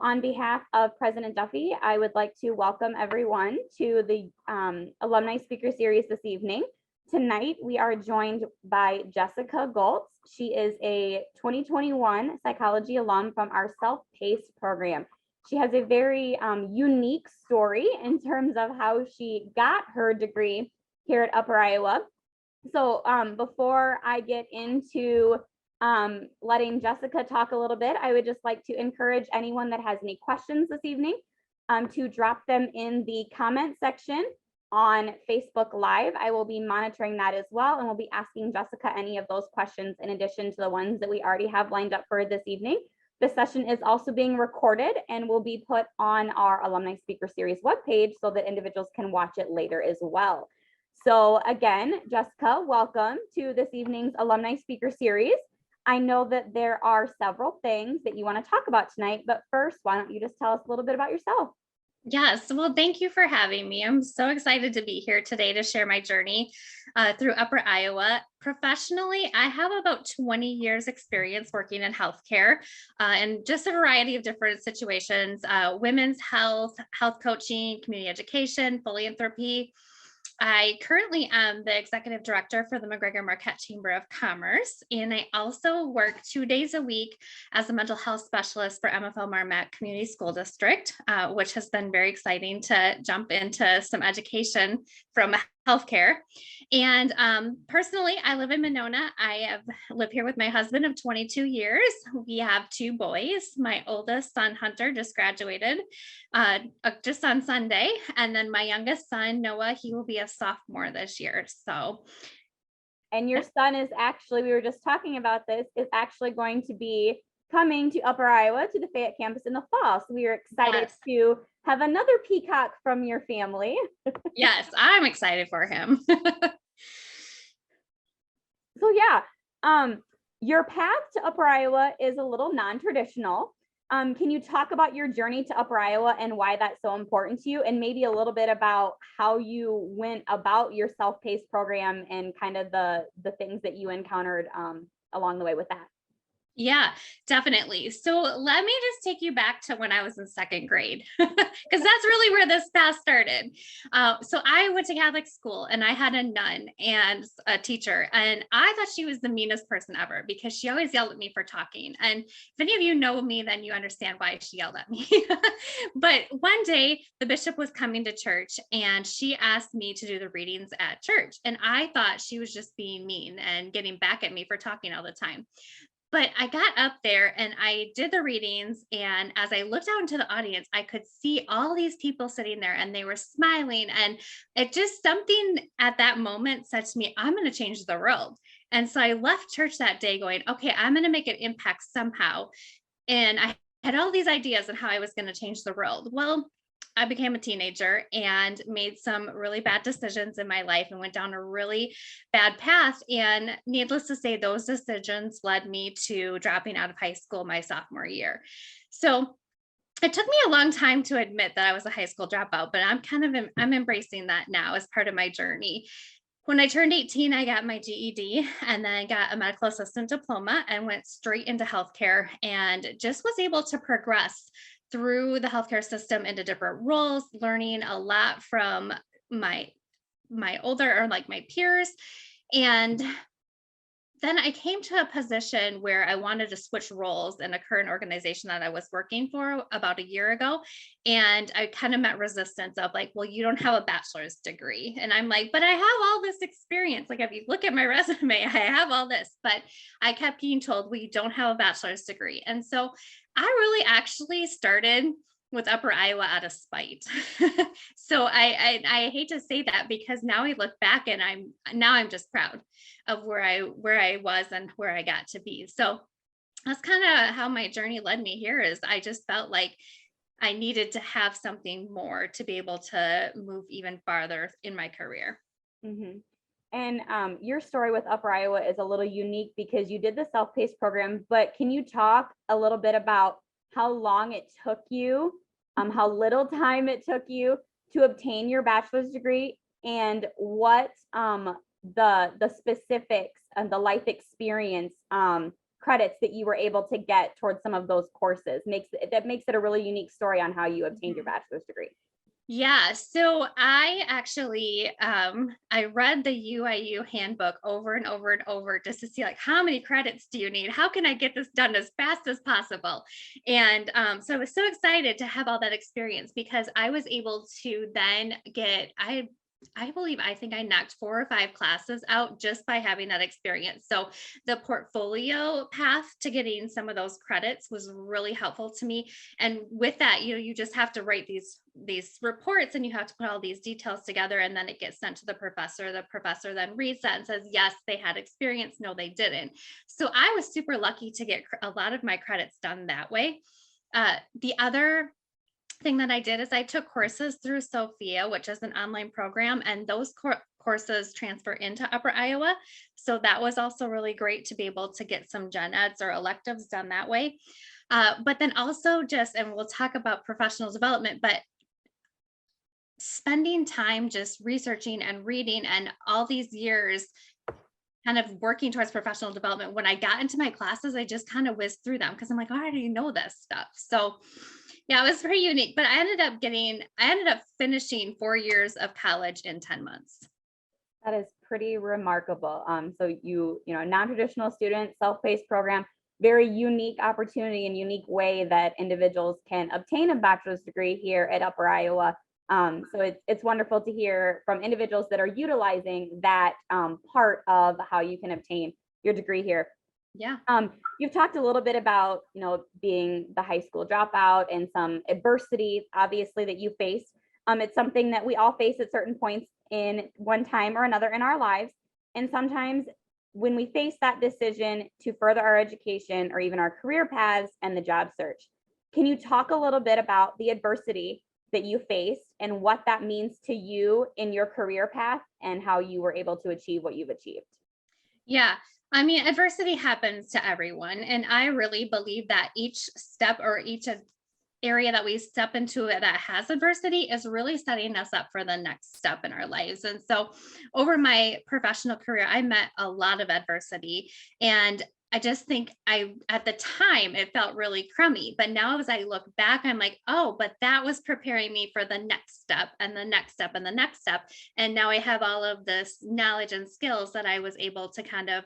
On behalf of President Duffy, I would like to welcome everyone to the Alumni Speaker Series this evening. Tonight, we are joined by Jessica Goltz. She is a 2021 psychology alum from our self-paced program. She has a very unique story in terms of how she got her degree here at Upper Iowa. So before I get into letting Jessica talk a little bit, I would just like to encourage anyone that has any questions this evening to drop them in the comment section on Facebook Live. I will be monitoring that as well, and we'll be asking Jessica any of those questions in addition to the ones that we already have lined up for this evening. The session is also being recorded and will be put on our Alumni Speaker Series webpage so that individuals can watch it later as well. So again, Jessica, welcome to this evening's Alumni Speaker Series. I know that there are several things that you want to talk about tonight, but first, why don't you just tell us a little bit about yourself? Yes, well, thank you for having me. I'm so excited to be here today to share my journey through Upper Iowa. Professionally, I have about 20 years experience working in healthcare and just a variety of different situations, women's health, health coaching, community education, philanthropy. I currently am the executive director for the McGregor-Marquette Chamber of Commerce, and I also work 2 days a week as a mental health specialist for MFL Marmac Community School District, which has been very exciting to jump into some education from healthcare. And personally, I live in Monona. I have lived here with my husband of 22 years. We have 2 boys. My oldest son, Hunter, just graduated just on Sunday. And then my youngest son, Noah, he will be a sophomore this year. And your son is actually, we were just talking about this, is actually going to be coming to Upper Iowa to the Fayette campus in the fall. So we are excited to have another peacock from your family. Yes, I'm excited for him. So yeah, your path to Upper Iowa is a little non-traditional. Can you talk about your journey to Upper Iowa and why that's so important to you, and maybe a little bit about how you went about your self-paced program and kind of the things that you encountered along the way with that? Yeah, definitely. So let me just take you back to when I was in second grade, because that's really where this path started. So I went to Catholic school and I had a nun and a teacher, and I thought she was the meanest person ever because she always yelled at me for talking. And if any of you know me, then you understand why she yelled at me. But one day the bishop was coming to church and she asked me to do the readings at church. And I thought she was just being mean and getting back at me for talking all the time. But I got up there and I did the readings. And as I looked out into the audience, I could see all these people sitting there and they were smiling. And it just something at that moment said to me, I'm going to change the world. And so I left church that day going, okay, I'm going to make an impact somehow. And I had all these ideas on how I was going to change the world. Well, I became a teenager and made some really bad decisions in my life and went down a really bad path. And needless to say, those decisions led me to dropping out of high school my sophomore year. So it took me a long time to admit that I was a high school dropout, but I'm embracing that now as part of my journey. When I turned 18, I got my GED and then I got a medical assistant diploma and went straight into healthcare and just was able to progress through the healthcare system into different roles, learning a lot from my older or like my peers. And then I came to a position where I wanted to switch roles in a current organization that I was working for about a year ago. And I kind of met resistance of like, well, you don't have a bachelor's degree. And I'm like, but I have all this experience. Like, if you look at my resume, I have all this, but I kept being told, well, you don't have a bachelor's degree. And so I really actually started with Upper Iowa out of spite. So I hate to say that because now I look back and I'm just proud of where I was and where I got to be. So that's kind of how my journey led me here. Is I just felt like I needed to have something more to be able to move even farther in my career. Mm-hmm. And your story with Upper Iowa is a little unique because you did the self-paced program, but can you talk a little bit about how long it took you, how little time it took you to obtain your bachelor's degree, and what the specifics and the life experience credits that you were able to get towards some of those courses. Makes it a really unique story on how you obtained your bachelor's degree. Yeah, so I actually I read the UIU handbook over and over and over just to see like how many credits do you need? How can I get this done as fast as possible? And so I was so excited to have all that experience because I was able to then get I think I knocked 4 or 5 classes out just by having that experience. So the portfolio path to getting some of those credits was really helpful to me. And with that, you just have to write these reports and you have to put all these details together and then it gets sent to the professor. The professor then reads that and says, yes, they had experience. No, they didn't. So I was super lucky to get a lot of my credits done that way. The other thing that I did is I took courses through Sophia, which is an online program, and those courses transfer into Upper Iowa. So that was also really great to be able to get some gen eds or electives done that way. But then also and we'll talk about professional development, but spending time just researching and reading and all these years kind of working towards professional development. When I got into my classes, I just kind of whizzed through them because I'm like, oh, I already know this stuff. So yeah, it was very unique, but I ended up finishing 4 years of college in 10 months. That is pretty remarkable. So non-traditional student, self-paced program, very unique opportunity and unique way that individuals can obtain a bachelor's degree here at Upper Iowa. So it's wonderful to hear from individuals that are utilizing that part of how you can obtain your degree here. Yeah. You've talked a little bit about, being the high school dropout and some adversity, obviously, that you faced. It's something that we all face at certain points in one time or another in our lives. And sometimes when we face that decision to further our education or even our career paths and the job search, can you talk a little bit about the adversity that you faced and what that means to you in your career path and how you were able to achieve what you've achieved? Yeah. I mean, adversity happens to everyone. And I really believe that each step or each area that we step into that has adversity is really setting us up for the next step in our lives. And so over my professional career, I met a lot of adversity. And I just think at the time, it felt really crummy. But now as I look back, I'm like, oh, but that was preparing me for the next step and the next step and the next step. And now I have all of this knowledge and skills that I was able to kind of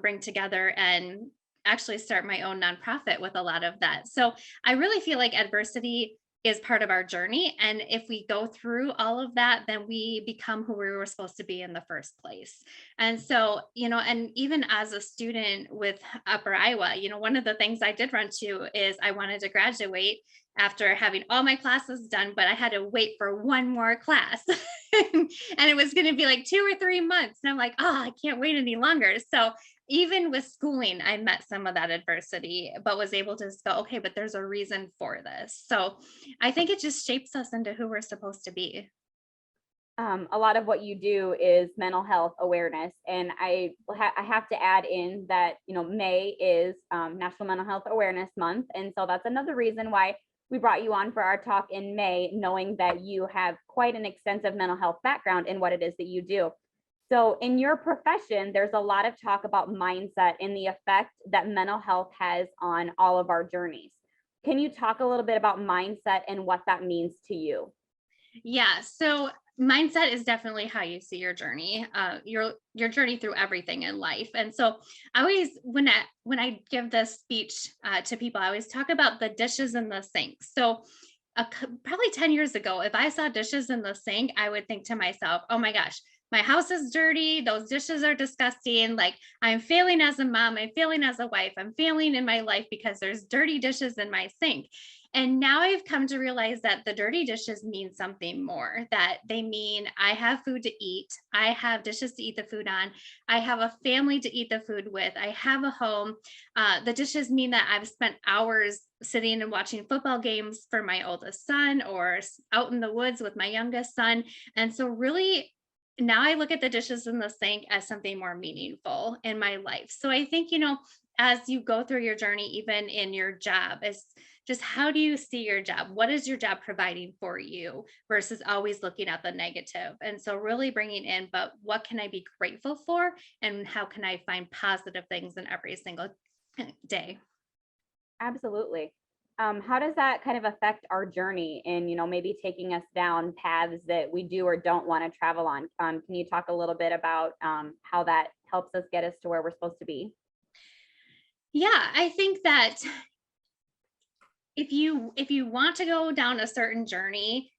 bring together and actually start my own nonprofit with a lot of that. So I really feel like adversity is part of our journey. And if we go through all of that, then we become who we were supposed to be in the first place. And so, and even as a student with Upper Iowa, one of the things I did run to is I wanted to graduate after having all my classes done, but I had to wait for one more class. And it was going to be like 2 or 3 months. And I'm like, oh, I can't wait any longer. So even with schooling, I met some of that adversity, but was able to just go, okay, but there's a reason for this. So I think it just shapes us into who we're supposed to be. A lot of what you do is mental health awareness. And I have to add in that, May is National Mental Health Awareness Month. And so that's another reason why we brought you on for our talk in May, knowing that you have quite an extensive mental health background in what it is that you do. So in your profession, there's a lot of talk about mindset and the effect that mental health has on all of our journeys. Can you talk a little bit about mindset and what that means to you? Yeah. So mindset is definitely how you see your journey, your journey through everything in life. And so I always, when I give this speech to people, I always talk about the dishes in the sink. So probably 10 years ago, if I saw dishes in the sink, I would think to myself, oh my gosh, my house is dirty. Those dishes are disgusting. Like I'm failing as a mom. I'm failing as a wife. I'm failing in my life because there's dirty dishes in my sink. And now I've come to realize that the dirty dishes mean something more, that they mean I have food to eat. I have dishes to eat the food on. I have a family to eat the food with. I have a home. The dishes mean that I've spent hours sitting and watching football games for my oldest son or out in the woods with my youngest son. And so really, now I look at the dishes in the sink as something more meaningful in my life. So I think, as you go through your journey, even in your job, is just how do you see your job? What is your job providing for you versus always looking at the negative? And so really bringing in, but what can I be grateful for? And how can I find positive things in every single day. Absolutely. How does that kind of affect our journey in, maybe taking us down paths that we do or don't want to travel on? Can you talk a little bit about how that helps us get us to where we're supposed to be? Yeah, I think that if you want to go down a certain journey,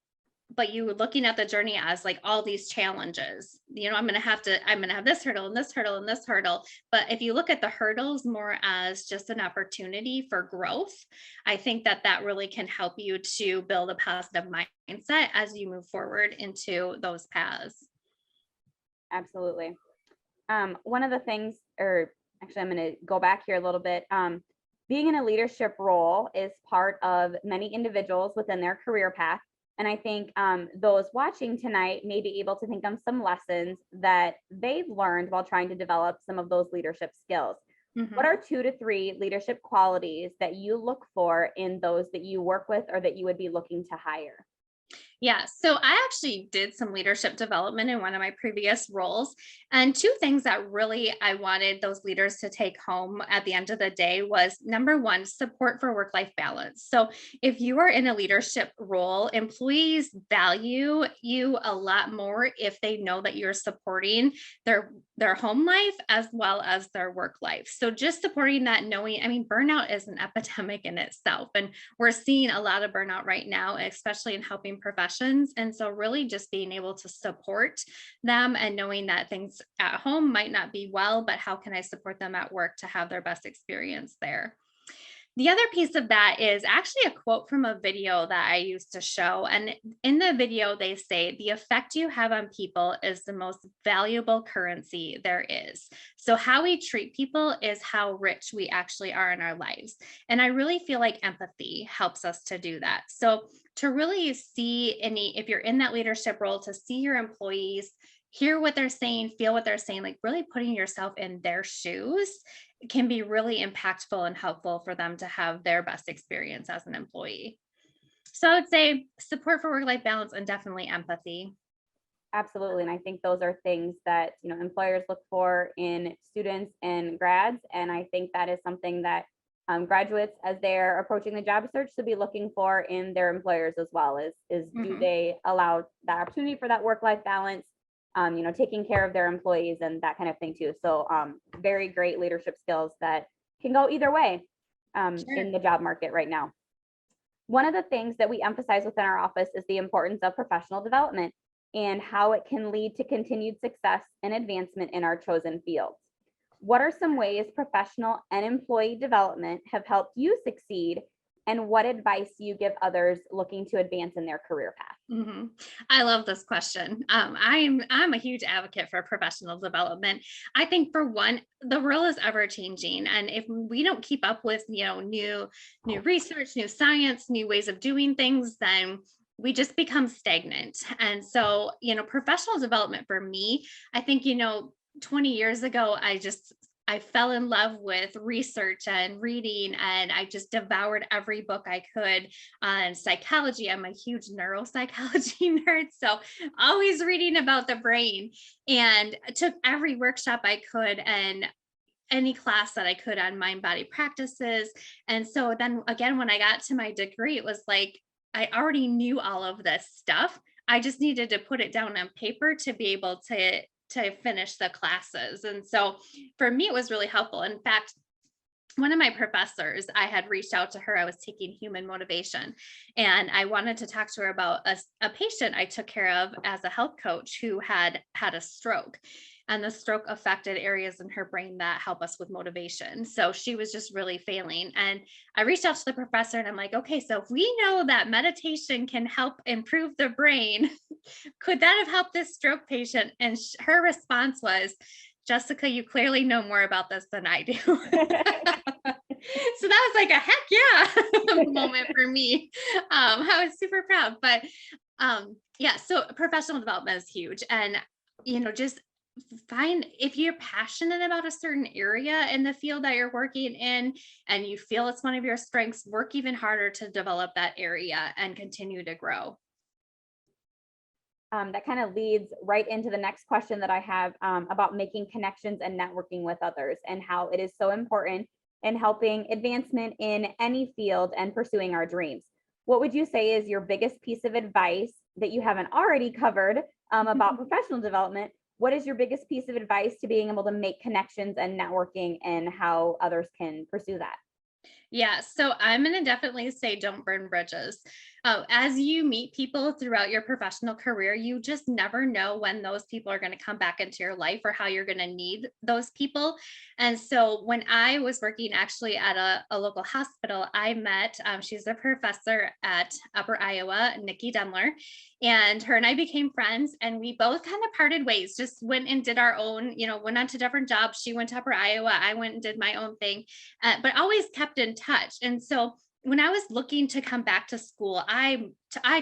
but you were looking at the journey as like all these challenges, I'm going to have this hurdle and this hurdle and this hurdle. But if you look at the hurdles more as just an opportunity for growth, I think that really can help you to build a positive mindset as you move forward into those paths. Absolutely. One of the things, or actually, I'm going to go back here a little bit. Being in a leadership role is part of many individuals within their career path. And I think those watching tonight may be able to think of some lessons that they've learned while trying to develop some of those leadership skills. What are 2 to 3 leadership qualities that you look for in those that you work with or that you would be looking to hire? Yeah, so I actually did some leadership development in one of my previous roles. And 2 things that really I wanted those leaders to take home at the end of the day was number 1, support for work-life balance. So if you are in a leadership role, employees value you a lot more if they know that you're supporting their home life as well as their work life. So just supporting that, knowing, burnout is an epidemic in itself. And we're seeing a lot of burnout right now, especially in helping professionals. And so really just being able to support them and knowing that things at home might not be well, but how can I support them at work to have their best experience there? The other piece of that is actually a quote from a video that I used to show. And in the video, they say, the effect you have on people is the most valuable currency there is. So, how we treat people is how rich we actually are in our lives. And I really feel like empathy helps us to do that. So, to really see if you're in that leadership role, to see your employees, hear what they're saying, feel what they're saying, like really putting yourself in their shoes can be really impactful and helpful for them to have their best experience as an employee. So I would say support for work-life balance and definitely empathy. Absolutely. And I think those are things that, employers look for in students and grads. And I think that is something that graduates, as they're approaching the job search, should be looking for in their employers as well, is do they allow that opportunity for that work-life balance, taking care of their employees and that kind of thing too. So very great leadership skills that can go either way in the job market right now. One of the things that we emphasize within our office is the importance of professional development and how it can lead to continued success and advancement in our chosen fields. What are some ways professional and employee development have helped you succeed, and what advice do you give others looking to advance in their career path? I love this question. I'm a huge advocate for professional development. I think for one, the world is ever changing, and if we don't keep up with new research, new science, new ways of doing things, then we just become stagnant. And so professional development for me, I think 20 years ago, I fell in love with research and reading, and I just devoured every book I could on psychology. I'm a huge neuropsychology nerd, so always reading about the brain, and I took every workshop I could and any class that I could on mind body practices. And so then again, when I got to my degree, it was like I already knew all of this stuff. I just needed to put it down on paper to be able to finish the classes. And so for me, it was really helpful. In fact, one of my professors, I had reached out to her. I was taking human motivation, and I wanted to talk to her about a patient I took care of as a health coach who had a stroke. And the stroke affected areas in her brain that help us with motivation. So she was just really failing. And I reached out to the professor and I'm like, okay, so if we know that meditation can help improve the brain, could that have helped this stroke patient? And her response was, Jessica, you clearly know more about this than I do. So that was like a heck yeah moment for me. I was super proud. But yeah, so professional development is huge. And, just find, if you're passionate about a certain area in the field that you're working in and you feel it's one of your strengths, work even harder to develop that area and continue to grow. That kind of leads right into the next question that I have about making connections and networking with others, and how it is so important in helping advancement in any field and pursuing our dreams. What would you say is your biggest piece of advice that you haven't already covered about professional development? What is your biggest piece of advice to being able to make connections and networking and how others can pursue that? Yeah, so I'm going to definitely say don't burn bridges. As you meet people throughout your professional career, you just never know when those people are going to come back into your life or how you're going to need those people. And so when I was working actually at a local hospital, I met, she's a professor at Upper Iowa, Nikki Demler, and her and I became friends, and we both kind of parted ways, just went and did our own, went on to different jobs. She went to Upper Iowa, I went and did my own thing, but always kept in touch. And so when I was looking to come back to school, I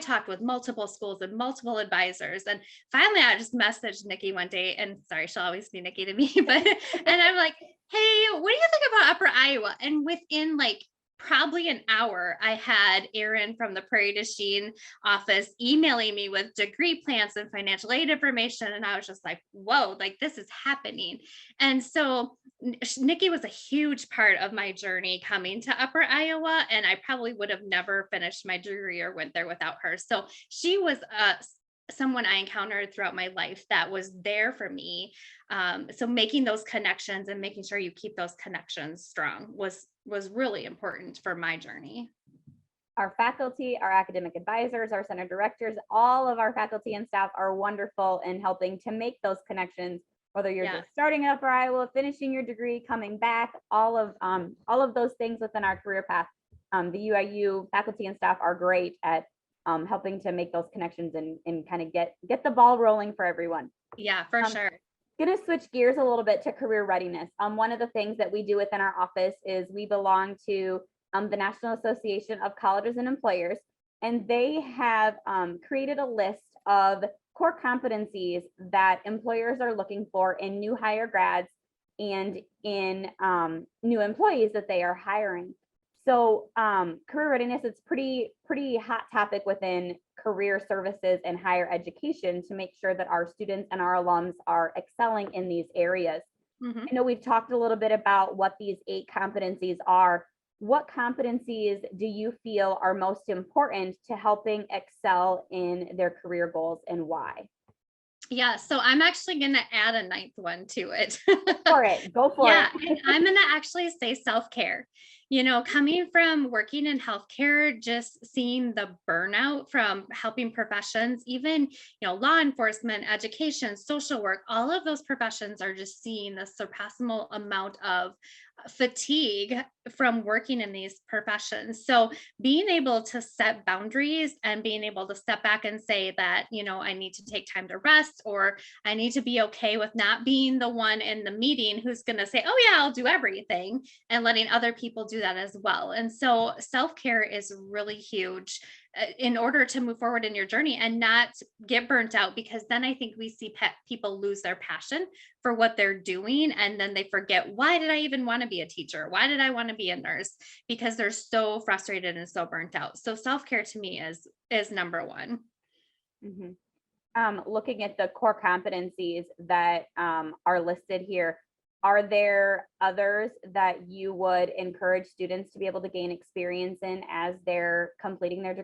talked with multiple schools and multiple advisors. And finally, I just messaged Nikki one day, and sorry, she'll always be Nikki to me, but, and I'm like, hey, what do you think about Upper Iowa? And within like probably an hour, I had Erin from the Prairie du Chien office emailing me with degree plans and financial aid information. And I was just like, whoa, like this is happening. And so Nikki was a huge part of my journey coming to Upper Iowa. And I probably would have never finished my degree or went there without her. So she was someone I encountered throughout my life that was there for me. So making those connections and making sure you keep those connections strong was really important for my journey. Our faculty, our academic advisors, our center directors, all of our faculty and staff are wonderful in helping to make those connections, whether you're just starting at Upper Iowa, finishing your degree, coming back, all of those things within our career path. The UIU faculty and staff are great at helping to make those connections and kind of get the ball rolling for everyone. Yeah, for sure. Going to switch gears a little bit to career readiness. One of the things that we do within our office is we belong to the National Association of Colleges and Employers, and they have created a list of core competencies that employers are looking for in new hire grads and in new employees that they are hiring. So career readiness is pretty hot topic within career services and higher education to make sure that our students and our alums are excelling in these areas. Mm-hmm. I know we've talked a little bit about what these 8 competencies are. What competencies do you feel are most important to helping excel in their career goals, and why? Yeah, so I'm actually going to add a 9th one to it. Go for it. And I'm going to actually say self-care. Coming from working in healthcare, just seeing the burnout from helping professions, even, law enforcement, education, social work, all of those professions are just seeing the surpassable amount of fatigue from working in these professions. So being able to set boundaries and being able to step back and say that, I need to take time to rest, or I need to be okay with not being the one in the meeting who's going to say, oh yeah, I'll do everything, and letting other people do that as well. And so self-care is really huge in order to move forward in your journey and not get burnt out, because then I think we see people lose their passion for what they're doing. And then they forget, why did I even want to be a teacher? Why did I want to be a nurse? Because they're so frustrated and so burnt out. So self-care to me is number one. Mm-hmm. Looking at the core competencies that are listed here, are there others that you would encourage students to be able to gain experience in as they're completing their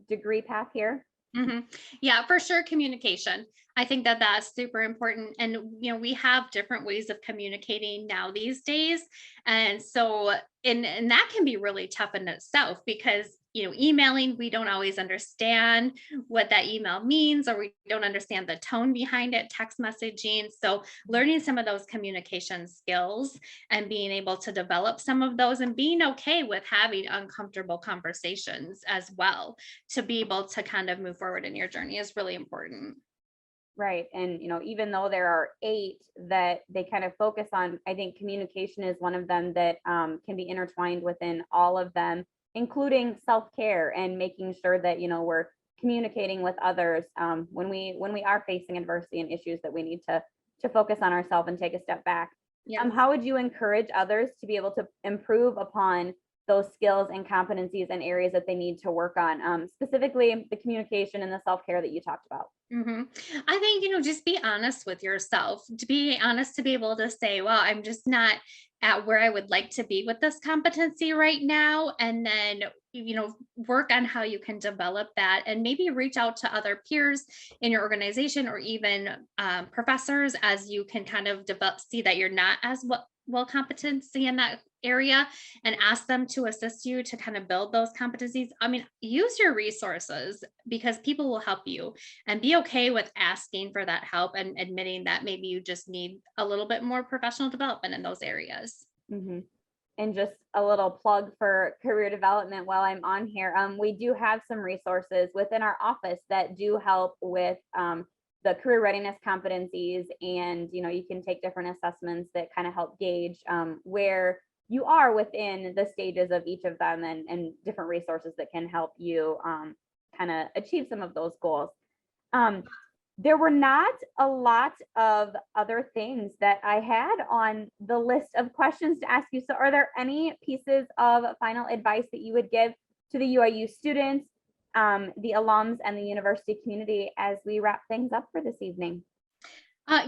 degree path here? Mm-hmm. Yeah, for sure. Communication. I think that that's super important. And, we have different ways of communicating now these days. And so, and that can be really tough in itself, because, emailing, we don't always understand what that email means, or we don't understand the tone behind it, text messaging. So learning some of those communication skills and being able to develop some of those, and being okay with having uncomfortable conversations as well, to be able to kind of move forward in your journey is really important. Right. And, even though there are 8 that they kind of focus on, I think communication is one of them that can be intertwined within all of them, including self-care and making sure that, we're communicating with others when we are facing adversity and issues that we need to focus on ourselves and take a step back. Yes. How would you encourage others to be able to improve upon those skills and competencies and areas that they need to work on, specifically the communication and the self-care that you talked about. I think, just be honest with yourself, to be honest, to be able to say, well, I'm just not at where I would like to be with this competency right now. And then, work on how you can develop that and maybe reach out to other peers in your organization or even professors as you can kind of see that you're not as well competency in that area and ask them to assist you to kind of build those competencies. I mean, use your resources because people will help you, and be okay with asking for that help and admitting that maybe you just need a little bit more professional development in those areas. Mm-hmm. And just a little plug for career development while I'm on here. We do have some resources within our office that do help with the career readiness competencies. And, you can take different assessments that kind of help gauge where you are within the stages of each of them, and different resources that can help you kind of achieve some of those goals. There were not a lot of other things that I had on the list of questions to ask you. So are there any pieces of final advice that you would give to the UIU students, the alums, and the university community as we wrap things up for this evening?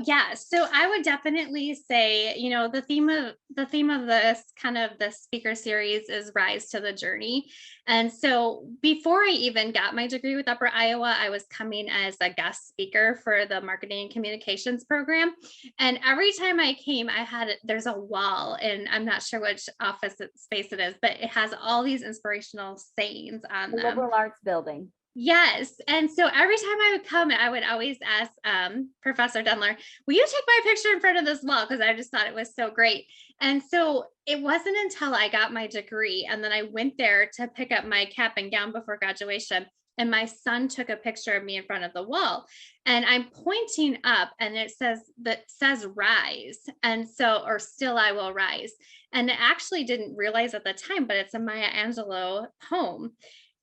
Yeah, so I would definitely say, the theme of this kind of the speaker series is rise to the journey. And so before I even got my degree with Upper Iowa, I was coming as a guest speaker for the marketing and communications program. And every time I came, there's a wall, and I'm not sure which office space it is, but it has all these inspirational sayings on The them. Liberal Arts Building. Yes. And so every time I would come, I would always ask Professor Denler, will you take my picture in front of this wall? Because I just thought it was so great. And so it wasn't until I got my degree and then I went there to pick up my cap and gown before graduation, and my son took a picture of me in front of the wall, and I'm pointing up, and it says rise. And so, or still I will rise. And I actually didn't realize at the time, but it's a Maya Angelou poem.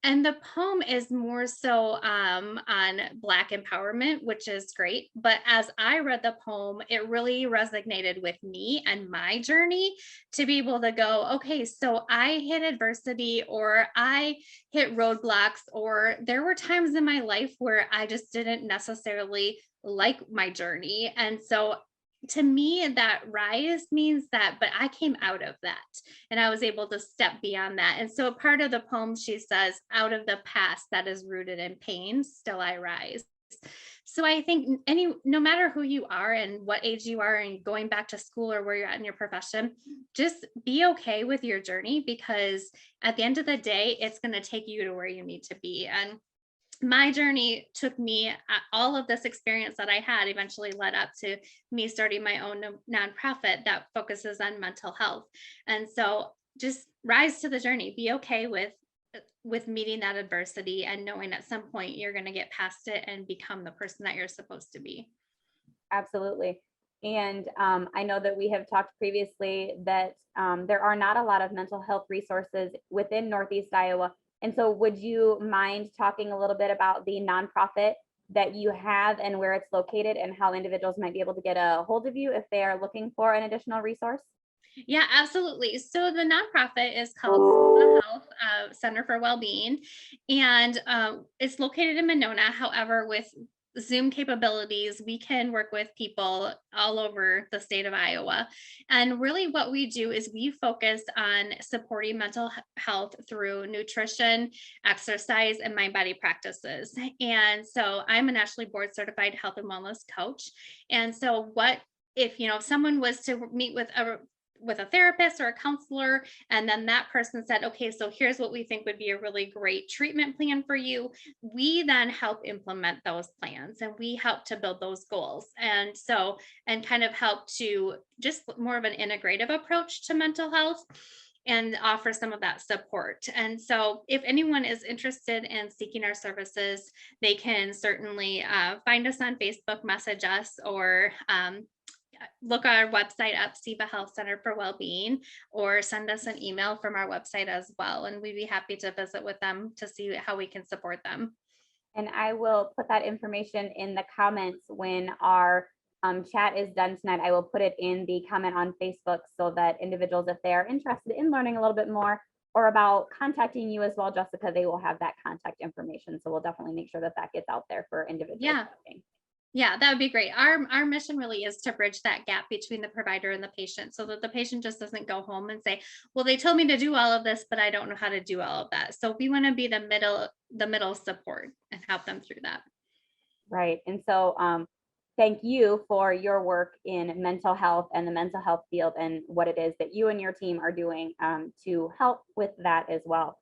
And the poem is more so on Black empowerment, which is great. But as I read the poem, it really resonated with me and my journey to be able to go, okay, so I hit adversity, or I hit roadblocks, or there were times in my life where I just didn't necessarily like my journey. And so to me, that rise means that, but I came out of that and I was able to step beyond that. And so part of the poem, she says, out of the past that is rooted in pain, still I rise. So I think no matter who you are and what age you are and going back to school or where you're at in your profession, just be okay with your journey, because at the end of the day, it's going to take you to where you need to be. And my journey took me, all of this experience that I had eventually led up to me starting my own nonprofit that focuses on mental health. And so just rise to the journey, be okay with meeting that adversity and knowing at some point you're going to get past it and become the person that you're supposed to be. Absolutely. And I know that we have talked previously that there are not a lot of mental health resources within Northeast Iowa. And so would you mind talking a little bit about the nonprofit that you have and where it's located and how individuals might be able to get a hold of you if they are looking for an additional resource? Yeah, absolutely. So the nonprofit is called Seva Health Center for Wellbeing, and it's located in Monona. However, with Zoom capabilities, we can work with people all over the state of Iowa. And really what we do is we focus on supporting mental health through nutrition, exercise, and mind-body practices. And so I'm a nationally board certified health and wellness coach. And so if someone was to meet with a therapist or a counselor, and then that person said, okay, so here's what we think would be a really great treatment plan for you, we then help implement those plans and we help to build those goals. And kind of help to just more of an integrative approach to mental health and offer some of that support. And so if anyone is interested in seeking our services, they can certainly find us on Facebook, message us, or look our website up, Seva Health Center for Wellbeing, or send us an email from our website as well. And we'd be happy to visit with them to see how we can support them. And I will put that information in the comments when our chat is done tonight. I will put it in the comment on Facebook so that individuals, if they are interested in learning a little bit more or about contacting you as well, Jessica, they will have that contact information. So we'll definitely make sure that that gets out there for individuals. Yeah. Yeah, that would be great. Our mission really is to bridge that gap between the provider and the patient so that the patient just doesn't go home and say, well, they told me to do all of this, but I don't know how to do all of that. So we want to be the middle support and help them through that. Right. And so thank you for your work in mental health and the mental health field and what it is that you and your team are doing to help with that as well.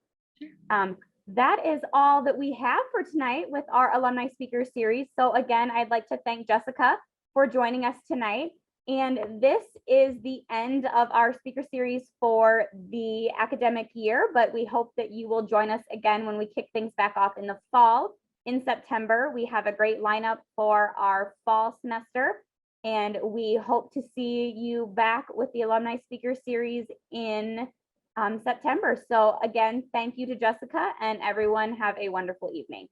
That is all that we have for tonight with our alumni speaker series. So again, I'd like to thank Jessica for joining us tonight. And this is the end of our speaker series for the academic year, but we hope that you will join us again when we kick things back off in the fall. In September, we have a great lineup for our fall semester, and we hope to see you back with the alumni speaker series in September. So again, thank you to Jessica, and everyone have a wonderful evening.